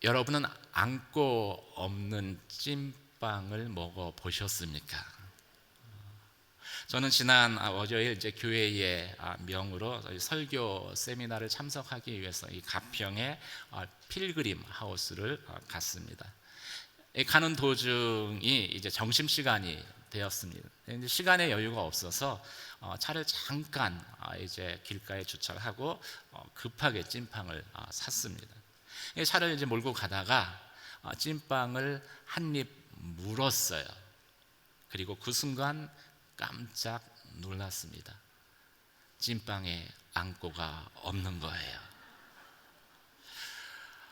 여러분은 안고 없는 찐빵을 먹어 보셨습니까? 저는 지난 월요일 이제 교회의 명으로 설교 세미나를 참석하기 위해서 이 가평의 필그림 하우스를 갔습니다. 가는 도중이 이제 점심 시간이 되었습니다. 이제 시간에 여유가 없어서 차를 잠깐 이제 길가에 주차를 하고 급하게 찐빵을 샀습니다. 차를 이제 몰고 가다가 찐빵을 한 입 물었어요. 그리고 그 순간 깜짝 놀랐습니다. 찐빵에 안고가 없는 거예요.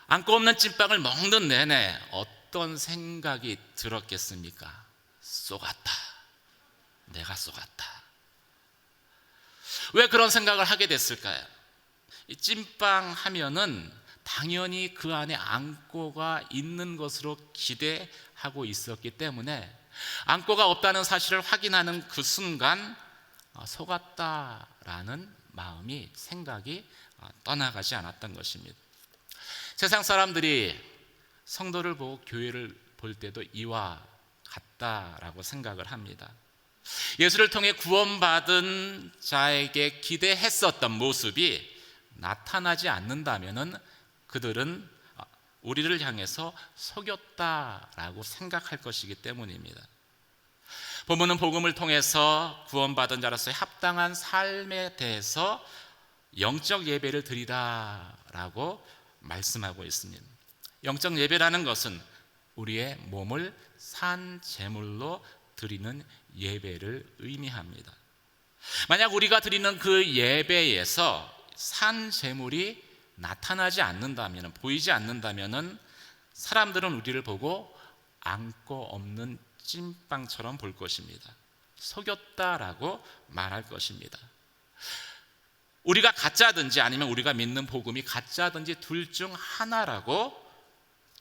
안고 없는 찐빵을 먹는 내내 어떤 생각이 들었겠습니까? 쏘갔다. 내가 쏘갔다. 왜 그런 생각을 하게 됐을까요? 이 찐빵 하면은 당연히 그 안에 안고가 있는 것으로 기대하고 있었기 때문에 안고가 없다는 사실을 확인하는 그 순간 속았다라는 생각이 떠나가지 않았던 것입니다. 세상 사람들이 성도를 보고 교회를 볼 때도 이와 같다라고 생각을 합니다. 예수를 통해 구원받은 자에게 기대했었던 모습이 나타나지 않는다면은 그들은 우리를 향해서 속였다라고 생각할 것이기 때문입니다. 본문은 복음을 통해서 구원받은 자로서의 합당한 삶에 대해서 영적 예배를 드리라라고 말씀하고 있습니다. 영적 예배라는 것은 우리의 몸을 산 제물로 드리는 예배를 의미합니다. 만약 우리가 드리는 그 예배에서 산 제물이 나타나지 않는다면, 보이지 않는다면 사람들은 우리를 보고 안고 없는 찐빵처럼 볼 것입니다. 속였다라고 말할 것입니다. 우리가 가짜든지 아니면 우리가 믿는 복음이 가짜든지 둘 중 하나라고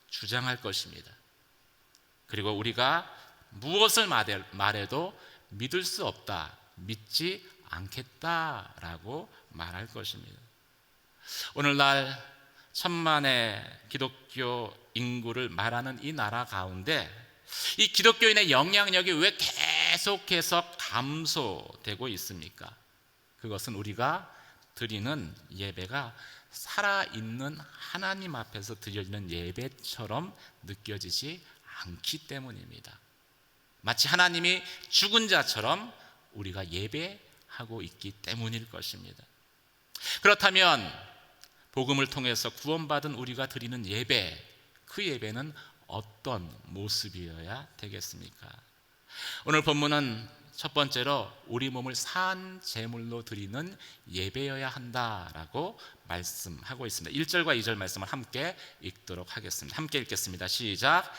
주장할 것입니다. 그리고 우리가 무엇을 말해도 믿을 수 없다, 믿지 않겠다라고 말할 것입니다. 오늘날 천만의 기독교 인구를 말하는 이 나라 가운데 이 기독교인의 영향력이 왜 계속해서 감소되고 있습니까? 그것은 우리가 드리는 예배가 살아있는 하나님 앞에서 드려지는 예배처럼 느껴지지 않기 때문입니다. 마치 하나님이 죽은 자처럼 우리가 예배하고 있기 때문일 것입니다. 그렇다면 복음을 통해서 구원받은 우리가 드리는 예배, 그 예배는 어떤 모습이어야 되겠습니까? 오늘 본문은 첫 번째로 우리 몸을 산 제물로 드리는 예배여야 한다라고 말씀하고 있습니다. 1절과 2절 말씀을 함께 읽도록 하겠습니다. 함께 읽겠습니다. 시작.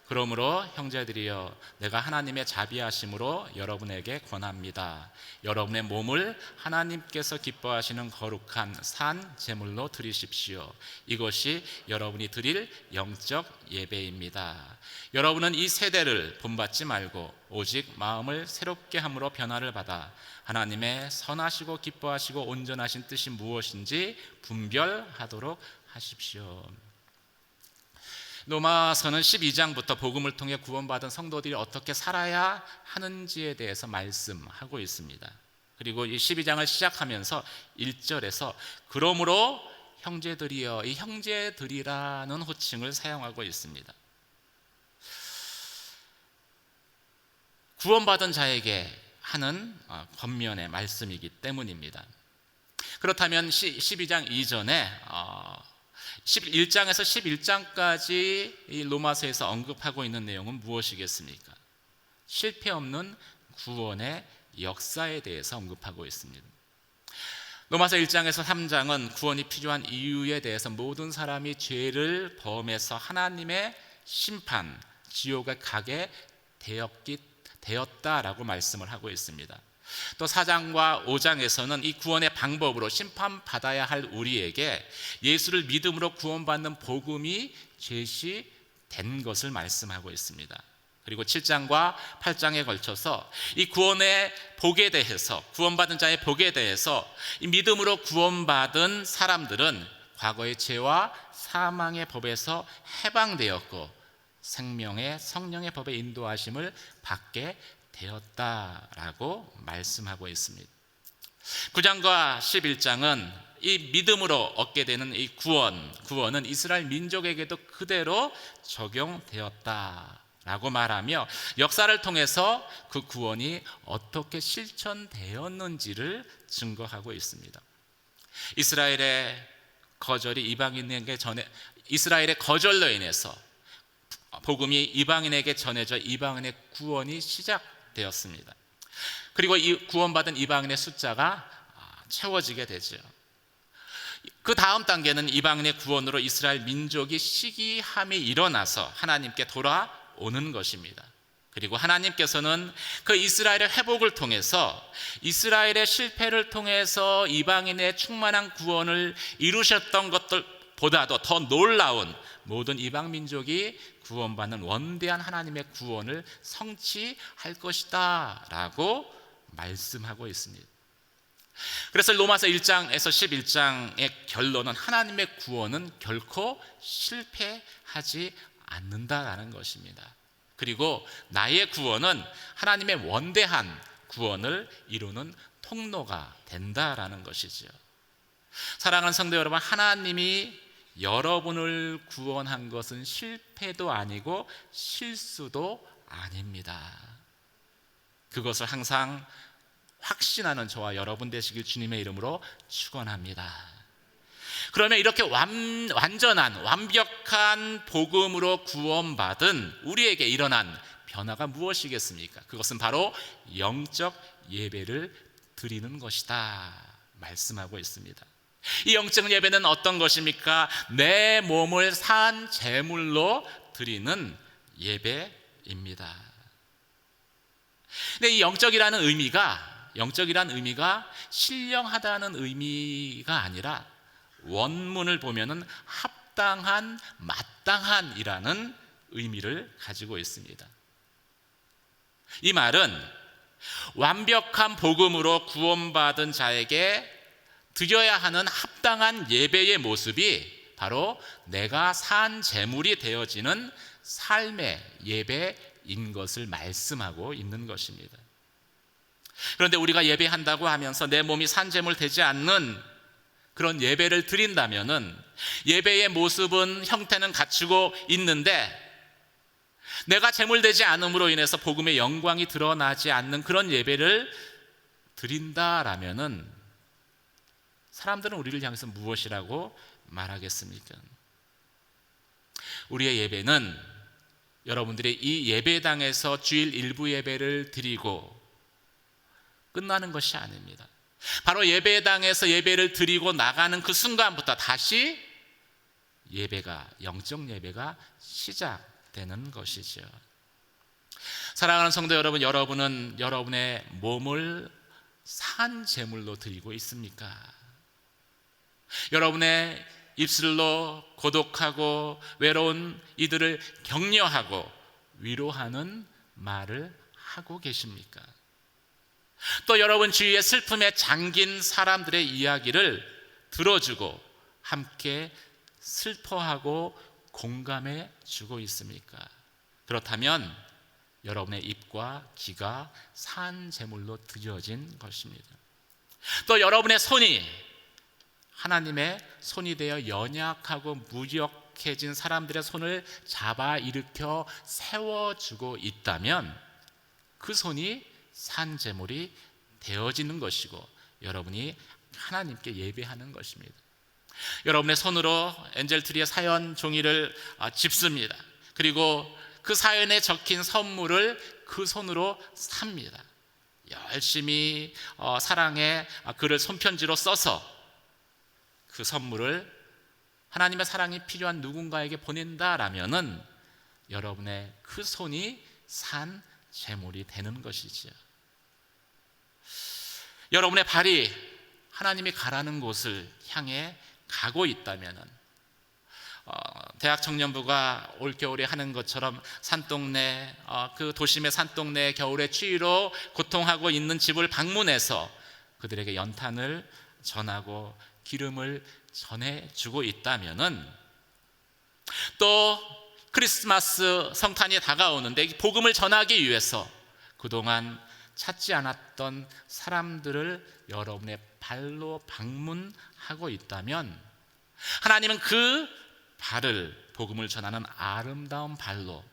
그러므로 형제들이여 내가 하나님의 자비하심으로 여러분에게 권합니다. 여러분의 몸을 하나님께서 기뻐하시는 거룩한 산 제물로 드리십시오. 이것이 여러분이 드릴 영적 예배입니다. 여러분은 이 세대를 본받지 말고 오직 마음을 새롭게 함으로 변화를 받아 하나님의 선하시고 기뻐하시고 온전하신 뜻이 무엇인지 분별하도록 하십시오. 로마서는 12장부터 복음을 통해 구원받은 성도들이 어떻게 살아야 하는지에 대해서 말씀하고 있습니다. 그리고 이 12장을 시작하면서 1절에서 그러므로 형제들이여, 이 형제들이라는 호칭을 사용하고 있습니다. 구원받은 자에게 하는 권면의 말씀이기 때문입니다. 그렇다면 12장 이전에 11장에서 11장까지 이 로마서에서 언급하고 있는 내용은 무엇이겠습니까? 실패 없는 구원의 역사에 대해서 언급하고 있습니다. 로마서 1장에서 3장은 구원이 필요한 이유에 대해서 모든 사람이 죄를 범해서 하나님의 심판, 지옥에 가게 되었다라고 말씀을 하고 있습니다. 또 4장과 5장에서는 이 구원의 방법으로 심판받아야 할 우리에게 예수를 믿음으로 구원받는 복음이 제시된 것을 말씀하고 있습니다. 그리고 7장과 8장에 걸쳐서 이 구원의 복에 대해서, 구원받은 자의 복에 대해서 이 믿음으로 구원받은 사람들은 과거의 죄와 사망의 법에서 해방되었고 생명의 성령의 법의 인도하심을 받게 되었다라고 말씀하고 있습니다. 9장과 11장은 이 믿음으로 얻게 되는 이 구원은 이스라엘 민족에게도 그대로 적용되었다라고 말하며 역사를 통해서 그 구원이 어떻게 실천되었는지를 증거하고 있습니다. 이스라엘의 거절로 인해서 복음이 이방인에게 전해져 이방인의 구원이 시작되었습니다. 그리고 이 구원받은 이방인의 숫자가 채워지게 되죠. 그 다음 단계는 이방인의 구원으로 이스라엘 민족이 시기함이 일어나서 하나님께 돌아오는 것입니다. 그리고 하나님께서는 그 이스라엘의 회복을 통해서 이스라엘의 실패를 통해서 이방인의 충만한 구원을 이루셨던 것들보다도 더 놀라운 모든 이방 민족이 구원받는 원대한 하나님의 구원을 성취할 것이다 라고 말씀하고 있습니다. 그래서 로마서 1장에서 11장의 결론은 하나님의 구원은 결코 실패하지 않는다라는 것입니다. 그리고 나의 구원은 하나님의 원대한 구원을 이루는 통로가 된다라는 것이죠. 사랑하는 성도 여러분, 하나님이 여러분을 구원한 것은 실패도 아니고 실수도 아닙니다. 그것을 항상 확신하는 저와 여러분 되시길 주님의 이름으로 축원합니다. 그러면 이렇게 완벽한 복음으로 구원받은 우리에게 일어난 변화가 무엇이겠습니까? 그것은 바로 영적 예배를 드리는 것이다 말씀하고 있습니다. 이 영적 예배는 어떤 것입니까? 내 몸을 산 제물로 드리는 예배입니다. 근데 이 영적이라는 의미가 신령하다는 의미가 아니라 원문을 보면은 합당한, 마땅한이라는 의미를 가지고 있습니다. 이 말은 완벽한 복음으로 구원받은 자에게 드려야 하는 합당한 예배의 모습이 바로 내가 산 제물이 되어지는 삶의 예배인 것을 말씀하고 있는 것입니다. 그런데 우리가 예배한다고 하면서 내 몸이 산 제물 되지 않는 그런 예배를 드린다면은 예배의 모습은 형태는 갖추고 있는데 내가 제물되지 않음으로 인해서 복음의 영광이 드러나지 않는 그런 예배를 드린다라면은 사람들은 우리를 향해서 무엇이라고 말하겠습니까? 우리의 예배는 여러분들이 이 예배당에서 주일 일부 예배를 드리고 끝나는 것이 아닙니다. 바로 예배당에서 예배를 드리고 나가는 그 순간부터 다시 영적 예배가 시작되는 것이죠. 사랑하는 성도 여러분, 여러분은 여러분의 몸을 산 제물로 드리고 있습니까? 여러분의 입술로 고독하고 외로운 이들을 격려하고 위로하는 말을 하고 계십니까? 또 여러분 주위에 슬픔에 잠긴 사람들의 이야기를 들어주고 함께 슬퍼하고 공감해 주고 있습니까? 그렇다면 여러분의 입과 귀가 산 제물로 드려진 것입니다. 또 여러분의 손이 하나님의 손이 되어 연약하고 무력해진 사람들의 손을 잡아 일으켜 세워주고 있다면 그 손이 산 제물이 되어지는 것이고 여러분이 하나님께 예배하는 것입니다. 여러분의 손으로 엔젤트리의 사연 종이를 집습니다. 그리고 그 사연에 적힌 선물을 그 손으로 삽니다. 열심히 사랑의 글을 손편지로 써서 그 선물을 하나님의 사랑이 필요한 누군가에게 보낸다라면은 여러분의 그 손이 산 제물이 되는 것이지요. 여러분의 발이 하나님이 가라는 곳을 향해 가고 있다면은 대학 청년부가 올겨울에 하는 것처럼 산동네 그 도심의 산동네 겨울의 추위로 고통하고 있는 집을 방문해서 그들에게 연탄을 전하고 기름을 전해주고 있다면은, 또 크리스마스 성탄이 다가오는데 복음을 전하기 위해서 그동안 찾지 않았던 사람들을 여러분의 발로 방문하고 있다면, 하나님은 그 발을, 복음을 전하는 아름다운 발로,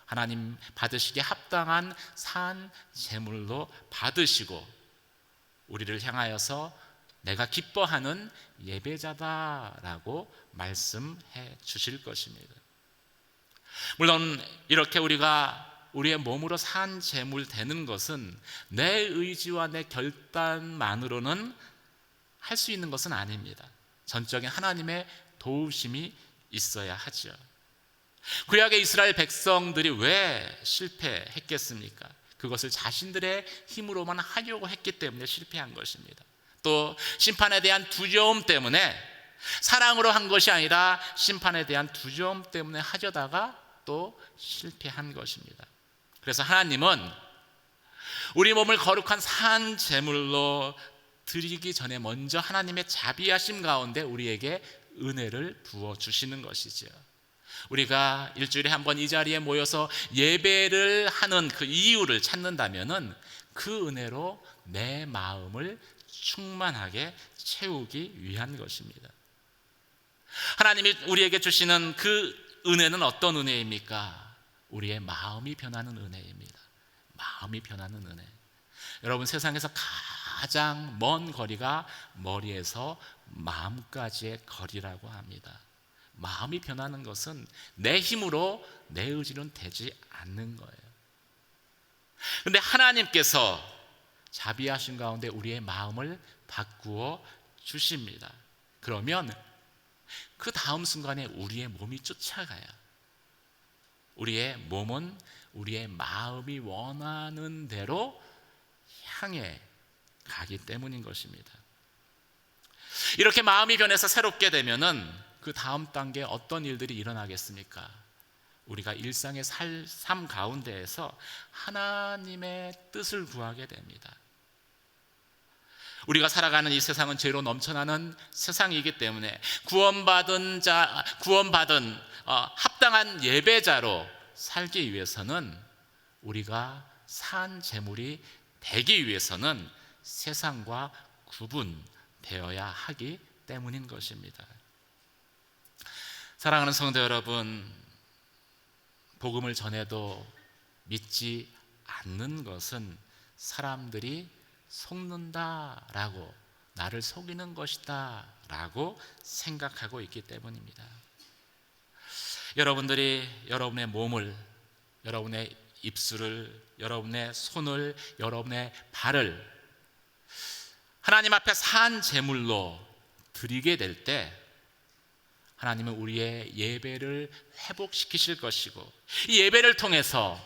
하나님 받으시기에 합당한 산 제물로 받으시고 우리를 향하여서 내가 기뻐하는 예배자다라고 말씀해 주실 것입니다. 물론 이렇게 우리가 우리의 몸으로 산 제물 되는 것은 내 의지와 내 결단만으로는 할 수 있는 것은 아닙니다. 전적인 하나님의 도우심이 있어야 하죠. 구약의 이스라엘 백성들이 왜 실패했겠습니까? 그것을 자신들의 힘으로만 하려고 했기 때문에 실패한 것입니다. 또 심판에 대한 두려움 때문에, 사랑으로 한 것이 아니라 심판에 대한 두려움 때문에 하려다가 또 실패한 것입니다. 그래서 하나님은 우리 몸을 거룩한 산 제물로 드리기 전에 먼저 하나님의 자비하심 가운데 우리에게 은혜를 부어주시는 것이죠. 우리가 일주일에 한 번 이 자리에 모여서 예배를 하는 그 이유를 찾는다면은 그 은혜로 내 마음을 충만하게 채우기 위한 것입니다. 하나님이 우리에게 주시는 그 은혜는 어떤 은혜입니까? 우리의 마음이 변하는 은혜입니다. 마음이 변하는 은혜. 여러분, 세상에서 가장 먼 거리가 머리에서 마음까지의 거리라고 합니다. 마음이 변하는 것은 내 힘으로, 내 의지로는 되지 않는 거예요. 그런데 하나님께서 자비하신 가운데 우리의 마음을 바꾸어 주십니다. 그러면 그 다음 순간에 우리의 몸이 쫓아가요. 우리의 몸은 우리의 마음이 원하는 대로 향해 가기 때문인 것입니다. 이렇게 마음이 변해서 새롭게 되면은 그 다음 단계에 어떤 일들이 일어나겠습니까? 우리가 일상의 삶 가운데에서 하나님의 뜻을 구하게 됩니다. 우리가 살아가는 이 세상은 죄로 넘쳐나는 세상이기 때문에 구원받은 합당한 예배자로 살기 위해서는, 우리가 산 제물이 되기 위해서는 세상과 구분되어야 하기 때문인 것입니다. 사랑하는 성도 여러분, 복음을 전해도 믿지 않는 것은 사람들이 속는다라고, 나를 속이는 것이다 라고 생각하고 있기 때문입니다. 여러분들이 여러분의 몸을, 여러분의 입술을, 여러분의 손을, 여러분의 발을 하나님 앞에 산 제물로 드리게 될 때, 하나님은 우리의 예배를 회복시키실 것이고, 이 예배를 통해서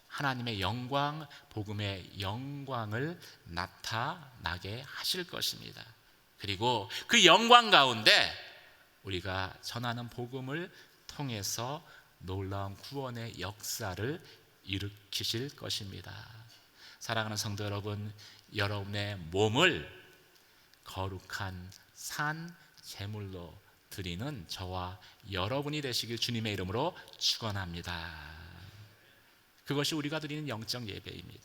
하나님의 영광, 복음의 영광을 나타나게 하실 것입니다. 그리고 그 영광 가운데 우리가 전하는 복음을 통해서 놀라운 구원의 역사를 일으키실 것입니다. 사랑하는 성도 여러분, 여러분의 몸을 거룩한 산 제물로 드리는 저와 여러분이 되시길 주님의 이름으로 축원합니다. 그것이 우리가 드리는 영적 예배입니다.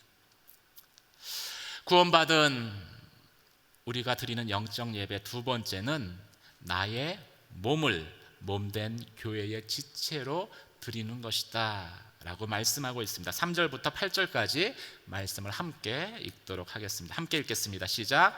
구원받은 우리가 드리는 영적 예배 두 번째는 나의 몸을 몸된 교회의 지체로 드리는 것이다 라고 말씀하고 있습니다. 3절부터 8절까지 말씀을 함께 읽도록 하겠습니다. 함께 읽겠습니다. 시작.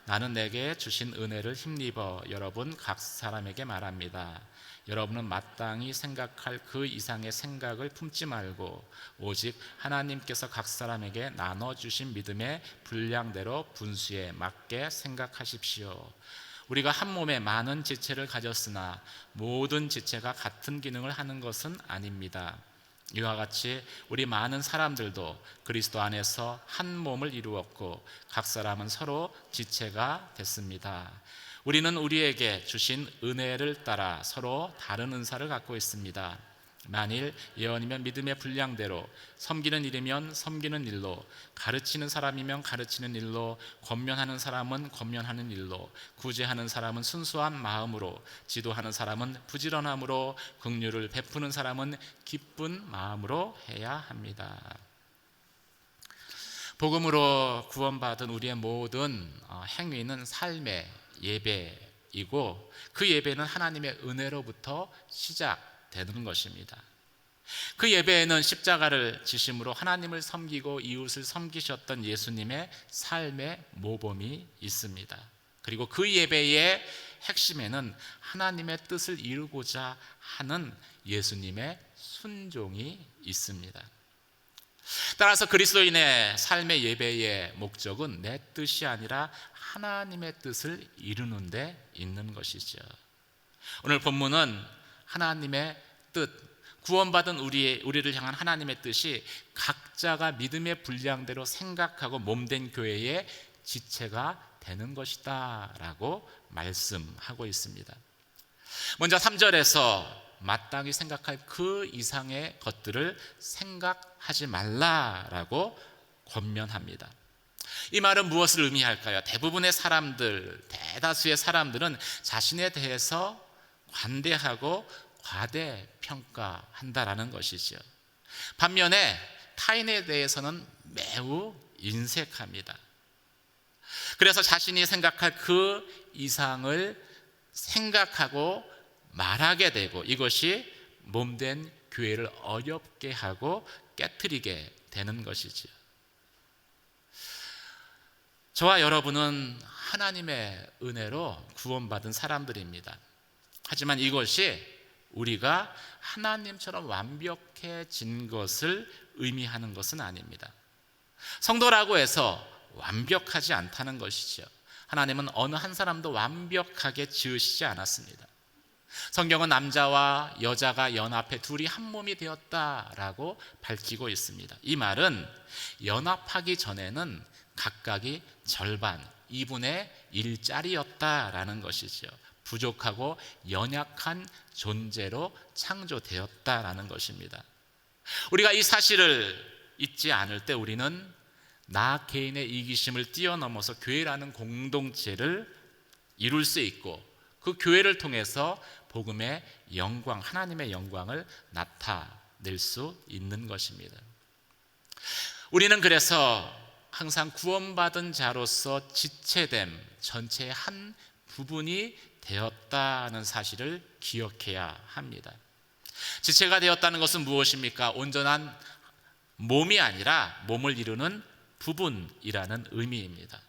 나는 내게 주신 은혜를 힘입어 여러분 각 사람에게 말합니다. 여러분은 마땅히 생각할 그 이상의 생각을 품지 말고 오직 하나님께서 각 사람에게 나눠주신 믿음의 분량대로 분수에 맞게 생각하십시오. 우리가 한 몸에 많은 지체를 가졌으나 모든 지체가 같은 기능을 하는 것은 아닙니다. 이와 같이 우리 많은 사람들도 그리스도 안에서 한 몸을 이루었고 각 사람은 서로 지체가 됐습니다. 우리는 우리에게 주신 은혜를 따라 서로 다른 은사를 갖고 있습니다. 만일 예언이면 믿음의 분량대로, 섬기는 일이면 섬기는 일로, 가르치는 사람이면 가르치는 일로, 권면하는 사람은 권면하는 일로, 구제하는 사람은 순수한 마음으로, 지도하는 사람은 부지런함으로, 긍휼을 베푸는 사람은 기쁜 마음으로 해야 합니다. 복음으로 구원받은 우리의 모든 행위는 삶의 예배이고, 그 예배는 하나님의 은혜로부터 시작되는 것입니다. 그 예배에는 십자가를 지심으로 하나님을 섬기고 이웃을 섬기셨던 예수님의 삶의 모범이 있습니다. 그리고 그 예배의 핵심에는 하나님의 뜻을 이루고자 하는 예수님의 순종이 있습니다. 따라서 그리스도인의 삶의 예배의 목적은 내 뜻이 아니라 하나님의 뜻을 이루는 데 있는 것이죠. 오늘 본문은 하나님의 뜻, 구원받은 우리를 향한 하나님의 뜻이 각자가 믿음의 분량대로 생각하고 몸된 교회의 지체가 되는 것이다 라고 말씀하고 있습니다. 먼저 3절에서 마땅히 생각할 그 이상의 것들을 생각하지 말라라고 권면합니다. 이 말은 무엇을 의미할까요? 대부분의 사람들, 대다수의 사람들은 자신에 대해서 관대하고 과대평가한다라는 것이죠. 반면에 타인에 대해서는 매우 인색합니다. 그래서 자신이 생각할 그 이상을 생각하고 말하게 되고, 이것이 몸된 교회를 어렵게 하고 깨트리게 되는 것이죠. 저와 여러분은 하나님의 은혜로 구원받은 사람들입니다. 하지만 이것이 우리가 하나님처럼 완벽해진 것을 의미하는 것은 아닙니다. 성도라고 해서 완벽하지 않다는 것이죠. 하나님은 어느 한 사람도 완벽하게 지으시지 않았습니다. 성경은 남자와 여자가 연합해 둘이 한 몸이 되었다라고 밝히고 있습니다. 이 말은 연합하기 전에는 각각이 절반, 2분의 1짜리였다라는 것이죠. 부족하고 연약한 존재로 창조되었다라는 것입니다. 우리가 이 사실을 잊지 않을 때 우리는 나 개인의 이기심을 뛰어넘어서 교회라는 공동체를 이룰 수 있고, 그 교회를 통해서 복음의 영광, 하나님의 영광을 나타낼 수 있는 것입니다. 우리는 그래서 항상 구원받은 자로서 지체됨, 전체의 한 부분이 되었다는 사실을 기억해야 합니다. 지체가 되었다는 것은 무엇입니까? 온전한 몸이 아니라 몸을 이루는 부분이라는 의미입니다.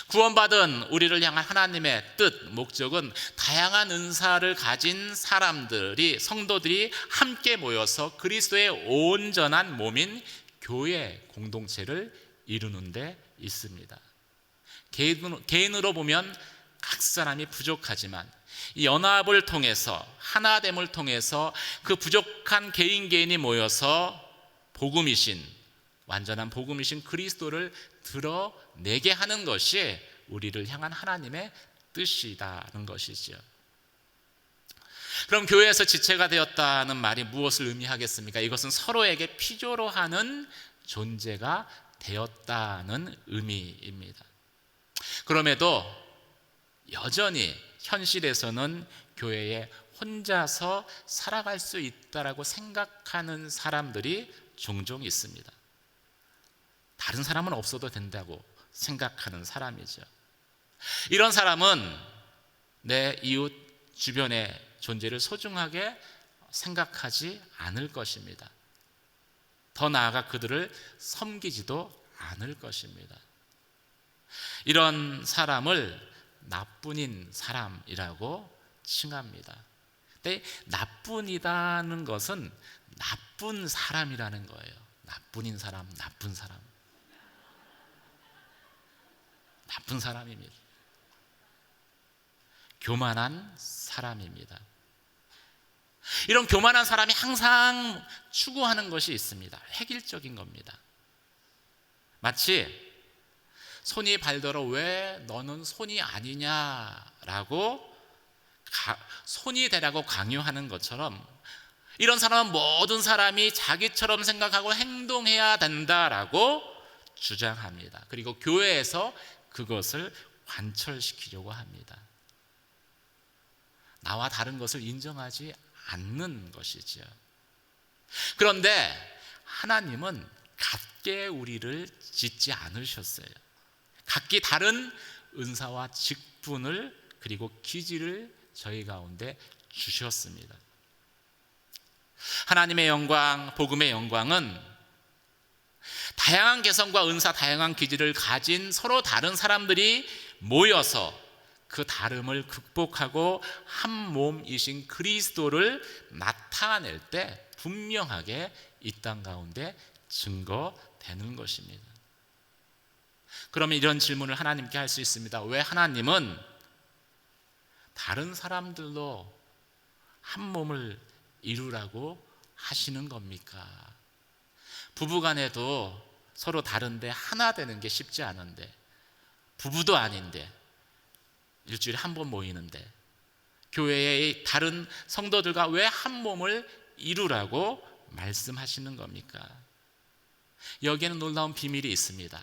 구원받은 우리를 향한 하나님의 뜻, 목적은 다양한 은사를 가진 사람들이, 성도들이 함께 모여서 그리스도의 온전한 몸인 교회 공동체를 이루는 데 있습니다. 개인으로 보면 각 사람이 부족하지만 이 연합을 통해서, 하나됨을 통해서 그 부족한 개인이 모여서 복음이신, 완전한 복음이신 그리스도를 드러내게 하는 것이 우리를 향한 하나님의 뜻이라는 것이죠. 그럼 교회에서 지체가 되었다는 말이 무엇을 의미하겠습니까? 이것은 서로에게 필요로 하는 존재가 되었다는 의미입니다. 그럼에도 여전히 현실에서는 교회에 혼자서 살아갈 수 있다라고 생각하는 사람들이 종종 있습니다. 다른 사람은 없어도 된다고 생각하는 사람이죠. 이런 사람은 내 이웃 주변의 존재를 소중하게 생각하지 않을 것입니다. 더 나아가 그들을 섬기지도 않을 것입니다. 이런 사람을 나뿐인 사람이라고 칭합니다. 근데 나뿐이다는 것은 나쁜 사람이라는 거예요. 나뿐인 사람, 나쁜 사람. 나쁜 사람입니다. 교만한 사람입니다. 이런 교만한 사람이 항상 추구하는 것이 있습니다. 획일적인 겁니다. 마치 손이 발더러 왜 너는 손이 아니냐라고 손이 되라고 강요하는 것처럼, 이런 사람은 모든 사람이 자기처럼 생각하고 행동해야 된다라고 주장합니다. 그리고 교회에서 그것을 관철시키려고 합니다. 나와 다른 것을 인정하지 않는 것이죠. 그런데 하나님은 같게 우리를 짓지 않으셨어요. 각기 다른 은사와 직분을 그리고 기질을 저희 가운데 주셨습니다. 하나님의 영광, 복음의 영광은 다양한 개성과 은사, 다양한 기질을 가진 서로 다른 사람들이 모여서 그 다름을 극복하고 한 몸이신 그리스도를 나타낼 때 분명하게 이 땅 가운데 증거되는 것입니다. 그러면 이런 질문을 하나님께 할 수 있습니다. 왜 하나님은 다른 사람들로 한 몸을 이루라고 하시는 겁니까? 부부간에도 서로 다른데 하나 되는 게 쉽지 않은데, 부부도 아닌데 일주일에 한 번 모이는데 교회의 다른 성도들과 왜 한 몸을 이루라고 말씀하시는 겁니까? 여기에는 놀라운 비밀이 있습니다.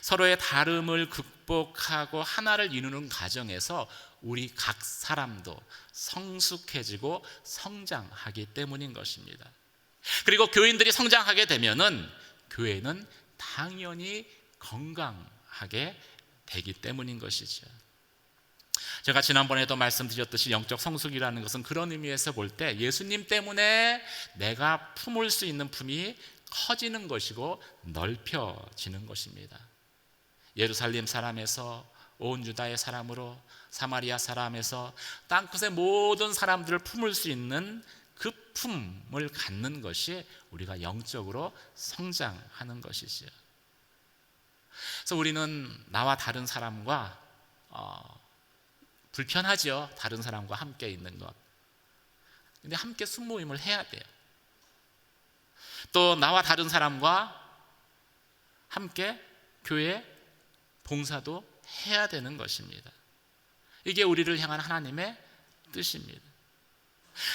서로의 다름을 극복하고 하나를 이루는 과정에서 우리 각 사람도 성숙해지고 성장하기 때문인 것입니다. 그리고 교인들이 성장하게 되면은 교회는 당연히 건강하게 되기 때문인 것이죠. 제가 지난번에도 말씀드렸듯이 영적 성숙이라는 것은 그런 의미에서 볼 때 예수님 때문에 내가 품을 수 있는 품이 커지는 것이고 넓혀지는 것입니다. 예루살렘 사람에서 온 유다의 사람으로, 사마리아 사람에서 땅끝의 모든 사람들을 품을 수 있는 그 품을 갖는 것이 우리가 영적으로 성장하는 것이죠. 그래서 우리는 나와 다른 사람과 불편하죠. 다른 사람과 함께 있는 것. 근데 함께 순모임을 해야 돼요. 또 나와 다른 사람과 함께 교회 봉사도 해야 되는 것입니다. 이게 우리를 향한 하나님의 뜻입니다.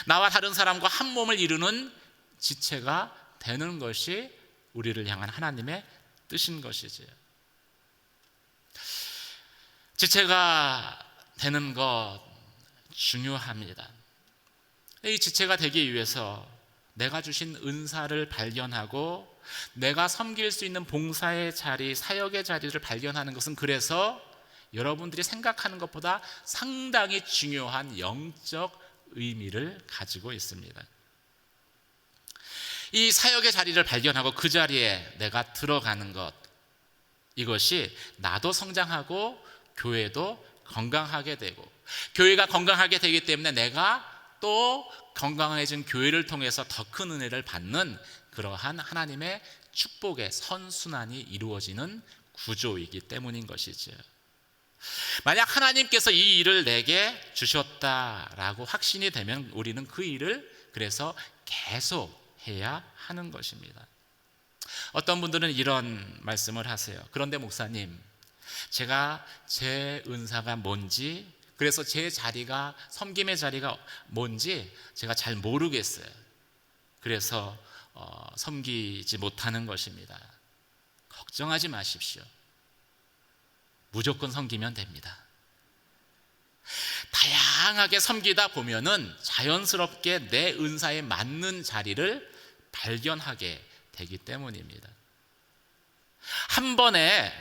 나와 다른 사람과 한 몸을 이루는 지체가 되는 것이 우리를 향한 하나님의 뜻인 것이지요. 지체가 되는 것 중요합니다. 이 지체가 되기 위해서 내가 주신 은사를 발견하고 내가 섬길 수 있는 봉사의 자리, 사역의 자리를 발견하는 것은 그래서 여러분들이 생각하는 것보다 상당히 중요한 영적 의미를 가지고 있습니다. 이 사역의 자리를 발견하고 그 자리에 내가 들어가는 것, 이것이 나도 성장하고 교회도 건강하게 되고, 교회가 건강하게 되기 때문에 내가 또 건강해진 교회를 통해서 더 큰 은혜를 받는 그러한 하나님의 축복의 선순환이 이루어지는 구조이기 때문인 것이죠. 만약 하나님께서 이 일을 내게 주셨다라고 확신이 되면 우리는 그 일을 그래서 계속 해야 하는 것입니다. 어떤 분들은 이런 말씀을 하세요. 그런데 목사님, 제가 제 은사가 뭔지, 그래서 제 자리가, 섬김의 자리가 뭔지 제가 잘 모르겠어요. 그래서 섬기지 못하는 것입니다. 걱정하지 마십시오. 무조건 섬기면 됩니다. 다양하게 섬기다 보면은 자연스럽게 내 은사에 맞는 자리를 발견하게 되기 때문입니다. 한 번에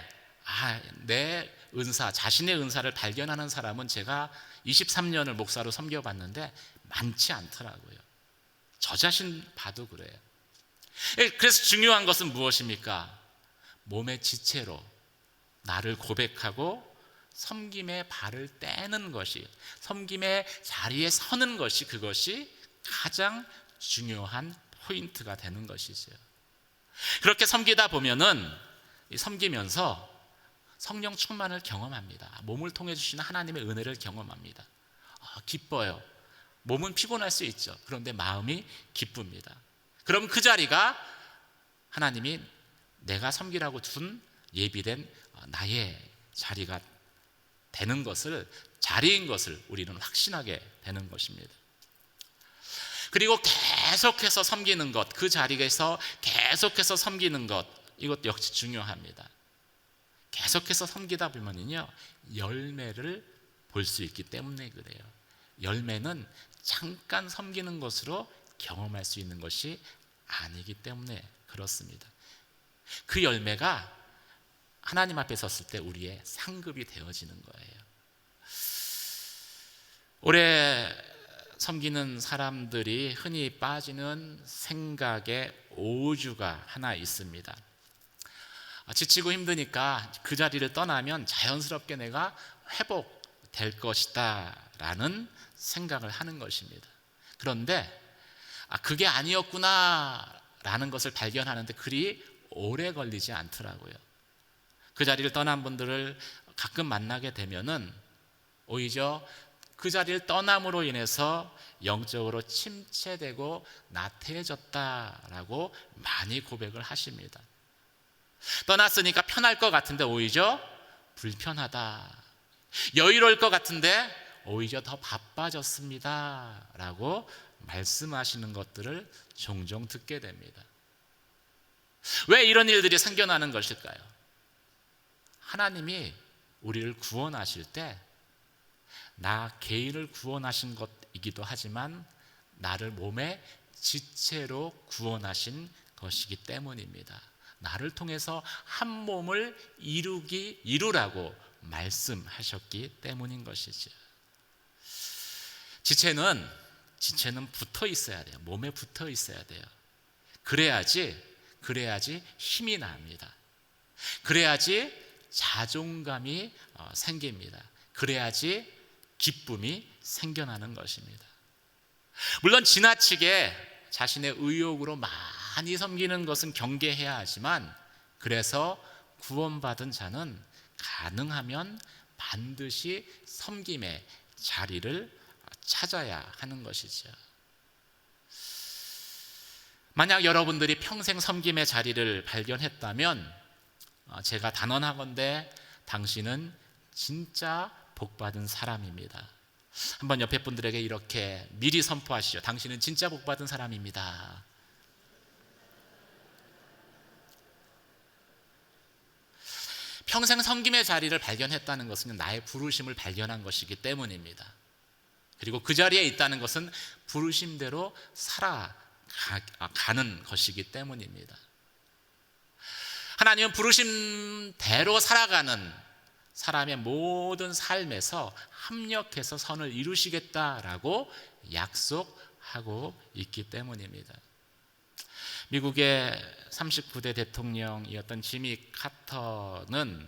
내 은사, 자신의 은사를 발견하는 사람은 제가 23년을 목사로 섬겨봤는데 많지 않더라고요. 저 자신 봐도 그래요. 그래서 중요한 것은 무엇입니까? 몸의 지체로 나를 고백하고 섬김의 발을 떼는 것이, 섬김의 자리에 서는 것이, 그것이 가장 중요한 포인트가 되는 것이죠. 그렇게 섬기다 보면은 섬기면서 성령 충만을 경험합니다. 몸을 통해 주시는 하나님의 은혜를 경험합니다. 기뻐요. 몸은 피곤할 수 있죠. 그런데 마음이 기쁩니다. 그럼 그 자리가 하나님이 내가 섬기라고 둔 예비된 나의 자리가 되는 것을, 자리인 것을 우리는 확신하게 되는 것입니다. 그리고 계속해서 섬기는 것, 그 자리에서 계속해서 섬기는 것, 이것도 역시 중요합니다. 계속해서 섬기다 보면요 열매를 볼 수 있기 때문에 그래요. 열매는 잠깐 섬기는 것으로 경험할 수 있는 것이 아니기 때문에 그렇습니다. 그 열매가 하나님 앞에 섰을 때 우리의 상급이 되어지는 거예요. 오래 섬기는 사람들이 흔히 빠지는 생각의 오주가 하나 있습니다. 지치고 힘드니까 그 자리를 떠나면 자연스럽게 내가 회복될 것이다 라는 생각을 하는 것입니다. 그런데 그게 아니었구나 라는 것을 발견하는데 그리 오래 걸리지 않더라고요. 그 자리를 떠난 분들을 가끔 만나게 되면은 오히려 그 자리를 떠남으로 인해서 영적으로 침체되고 나태해졌다라고 많이 고백을 하십니다. 떠났으니까 편할 것 같은데 오히려 불편하다. 여유로울 것 같은데 오히려 더 바빠졌습니다 라고 말씀하시는 것들을 종종 듣게 됩니다. 왜 이런 일들이 생겨나는 것일까요? 하나님이 우리를 구원하실 때 나 개인을 구원하신 것이기도 하지만 나를 몸의 지체로 구원하신 것이기 때문입니다. 나를 통해서 한 몸을 이루라고 말씀하셨기 때문인 것이죠. 지체는 붙어 있어야 돼요. 몸에 붙어 있어야 돼요. 그래야지 힘이 납니다. 그래야지 자존감이 생깁니다. 그래야지 기쁨이 생겨나는 것입니다. 물론 지나치게 자신의 의욕으로 많이 섬기는 것은 경계해야 하지만 그래서 구원받은 자는 가능하면 반드시 섬김의 자리를 찾아야 하는 것이죠. 만약 여러분들이 평생 섬김의 자리를 발견했다면 제가 단언하건대 당신은 진짜 복받은 사람입니다. 한번 옆에 분들에게 이렇게 미리 선포하시죠. 당신은 진짜 복받은 사람입니다. 평생 섬김의 자리를 발견했다는 것은 나의 부르심을 발견한 것이기 때문입니다. 그리고 그 자리에 있다는 것은 부르심대로 살아가는 것이기 때문입니다. 하나님은 부르심대로 살아가는 사람의 모든 삶에서 합력해서 선을 이루시겠다라고 약속하고 있기 때문입니다. 미국의 39대 대통령이었던 지미 카터는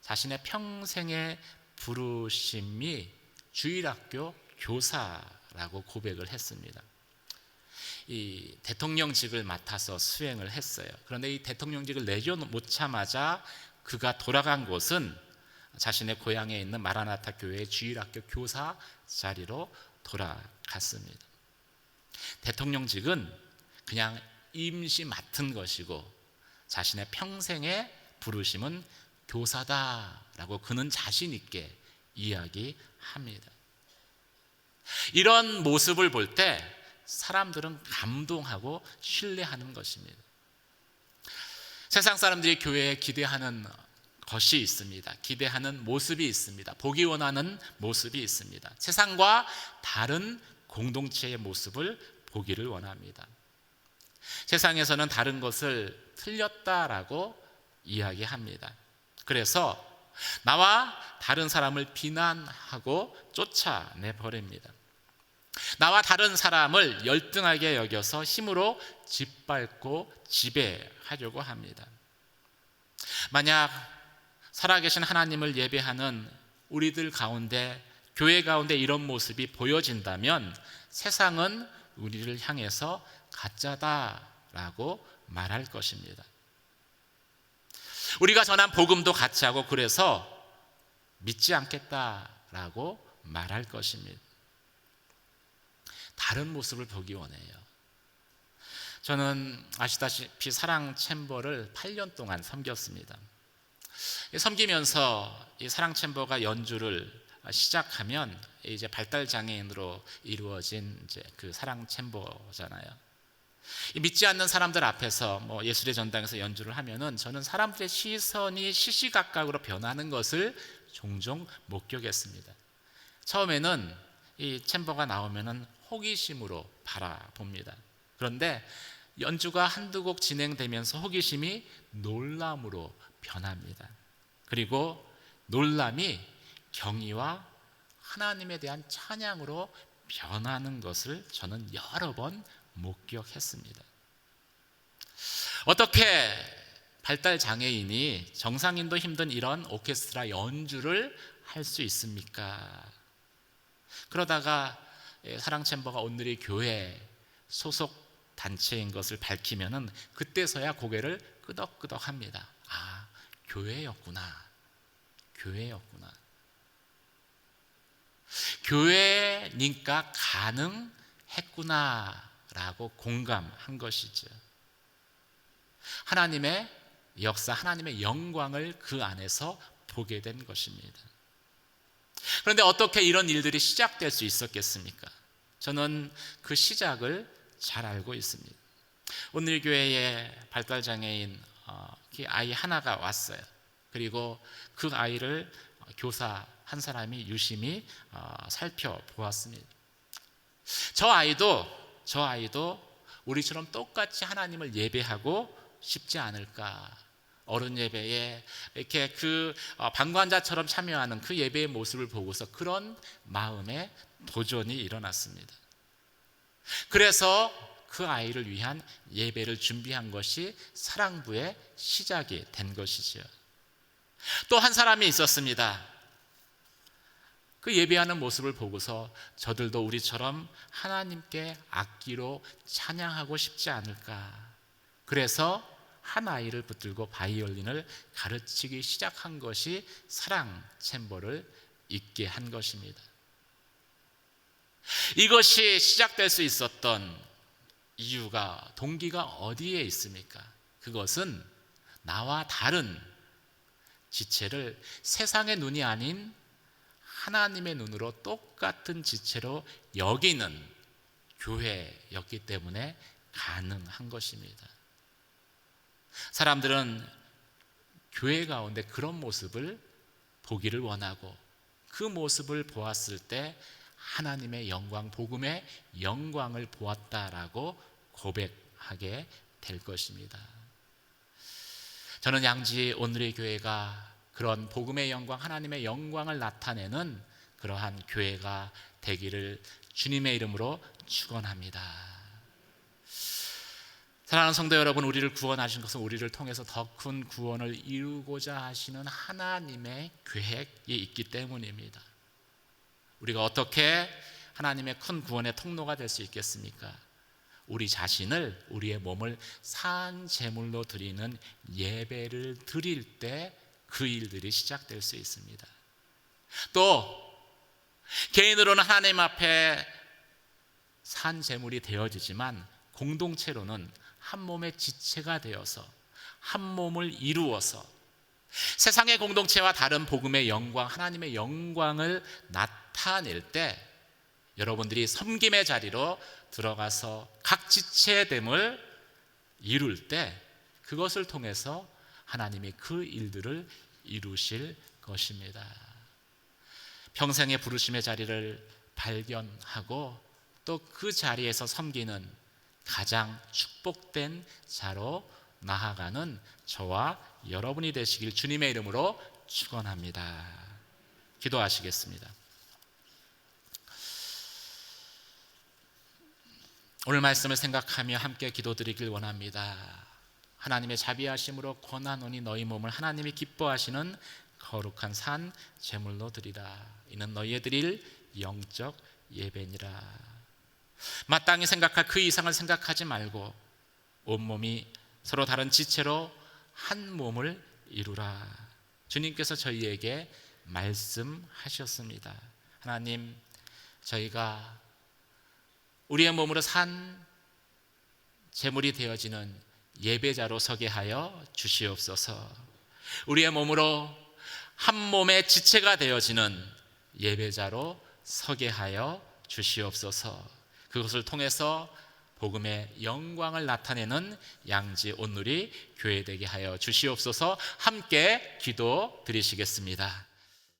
자신의 평생의 부르심이 주일학교 교사라고 고백을 했습니다. 이 대통령직을 맡아서 수행을 했어요. 그런데 이 대통령직을 내려놓자마자 그가 돌아간 곳은 자신의 고향에 있는 마라나타 교회의 주일학교 교사 자리로 돌아갔습니다. 대통령직은 그냥 임시 맡은 것이고 자신의 평생의 부르심은 교사다라고 그는 자신 있게 이야기합니다. 이런 모습을 볼 때 사람들은 감동하고 신뢰하는 것입니다. 세상 사람들이 교회에 기대하는 것이 있습니다. 기대하는 모습이 있습니다. 보기 원하는 모습이 있습니다. 세상과 다른 공동체의 모습을 보기를 원합니다. 세상에서는 다른 것을 틀렸다라고 이야기합니다. 그래서 나와 다른 사람을 비난하고 쫓아내버립니다. 나와 다른 사람을 열등하게 여겨서 힘으로 짓밟고 지배하려고 합니다. 만약 살아계신 하나님을 예배하는 우리들 가운데, 교회 가운데 이런 모습이 보여진다면 세상은 우리를 향해서 가짜다라고 말할 것입니다. 우리가 전한 복음도 가짜고 그래서 믿지 않겠다라고 말할 것입니다. 다른 모습을 보기 원해요. 저는 아시다시피 사랑 챔버를 8년 동안 섬겼습니다. 섬기면서 이 사랑 챔버가 연주를 시작하면 이제 발달 장애인으로 이루어진 이제 그 사랑 챔버잖아요. 믿지 않는 사람들 앞에서 뭐 예술의 전당에서 연주를 하면은 저는 사람들의 시선이 시시각각으로 변하는 것을 종종 목격했습니다. 처음에는 이 챔버가 나오면은 호기심으로 바라봅니다. 그런데 연주가 한두 곡 진행되면서 호기심이 놀람으로 변합니다. 그리고 놀람이 경의와 하나님에 대한 찬양으로 변하는 것을 저는 여러 번 목격했습니다. 어떻게 발달 장애인이 정상인도 힘든 이런 오케스트라 연주를 할 수 있습니까? 그러다가 사랑 챔버가 오늘의 교회 소속 단체인 것을 밝히면은 그때서야 고개를 끄덕끄덕합니다. 아, 교회였구나. 교회니까 가능했구나라고 공감한 것이죠. 하나님의 역사, 하나님의 영광을 그 안에서 보게 된 것입니다. 그런데 어떻게 이런 일들이 시작될 수 있었겠습니까? 저는 그 시작을 잘 알고 있습니다. 오늘 교회에 발달장애인 아이 하나가 왔어요. 그리고 그 아이를 교사 한 사람이 유심히 살펴보았습니다. 저 아이도 우리처럼 똑같이 하나님을 예배하고 싶지 않을까. 어른 예배에 이렇게 그 방관자처럼 참여하는 그 예배의 모습을 보고서 그런 마음에 도전이 일어났습니다. 그래서 그 아이를 위한 예배를 준비한 것이 사랑부의 시작이 된 것이죠. 또 한 사람이 있었습니다. 그 예배하는 모습을 보고서 저들도 우리처럼 하나님께 악기로 찬양하고 싶지 않을까. 그래서 한 아이를 붙들고 바이올린을 가르치기 시작한 것이 사랑 챔버를 있게 한 것입니다. 이것이 시작될 수 있었던 이유가, 동기가 어디에 있습니까? 그것은 나와 다른 지체를 세상의 눈이 아닌 하나님의 눈으로 똑같은 지체로 여기는 교회였기 때문에 가능한 것입니다. 사람들은 교회 가운데 그런 모습을 보기를 원하고 그 모습을 보았을 때 하나님의 영광, 복음의 영광을 보았다라고 고백하게 될 것입니다. 저는 양지 오늘의 교회가 그런 복음의 영광, 하나님의 영광을 나타내는 그러한 교회가 되기를 주님의 이름으로 축원합니다. 사랑하는 성도 여러분, 우리를 구원하신 것은 우리를 통해서 더 큰 구원을 이루고자 하시는 하나님의 계획이 있기 때문입니다. 우리가 어떻게 하나님의 큰 구원의 통로가 될 수 있겠습니까? 우리 자신을, 우리의 몸을 산 제물로 드리는 예배를 드릴 때 그 일들이 시작될 수 있습니다. 또 개인으로는 하나님 앞에 산 제물이 되어지지만 공동체로는 한 몸의 지체가 되어서 한 몸을 이루어서 세상의 공동체와 다른 복음의 영광, 하나님의 영광을 나타낼 때 여러분들이 섬김의 자리로 들어가서 각 지체됨을 이룰 때 그것을 통해서 하나님이 그 일들을 이루실 것입니다. 평생의 부르심의 자리를 발견하고 또 그 자리에서 섬기는 가장 축복된 자로 나아가는 저와 여러분이 되시길 주님의 이름으로 축원합니다. 기도하시겠습니다. 오늘 말씀을 생각하며 함께 기도드리길 원합니다. 하나님의 자비하심으로 권하노니 너희 몸을 하나님이 기뻐하시는 거룩한 산 제물로 드리라. 이는 너희의 드릴 영적 예배니라. 마땅히 생각할 그 이상을 생각하지 말고 온몸이 서로 다른 지체로 한 몸을 이루라. 주님께서 저희에게 말씀하셨습니다. 하나님, 저희가 우리의 몸으로 산 제물이 되어지는 예배자로 서게 하여 주시옵소서. 우리의 몸으로 한 몸의 지체가 되어지는 예배자로 서게 하여 주시옵소서. 그것을 통해서 복음의 영광을 나타내는 양지 온누리 교회 되게 하여 주시옵소서. 함께 기도 드리시겠습니다.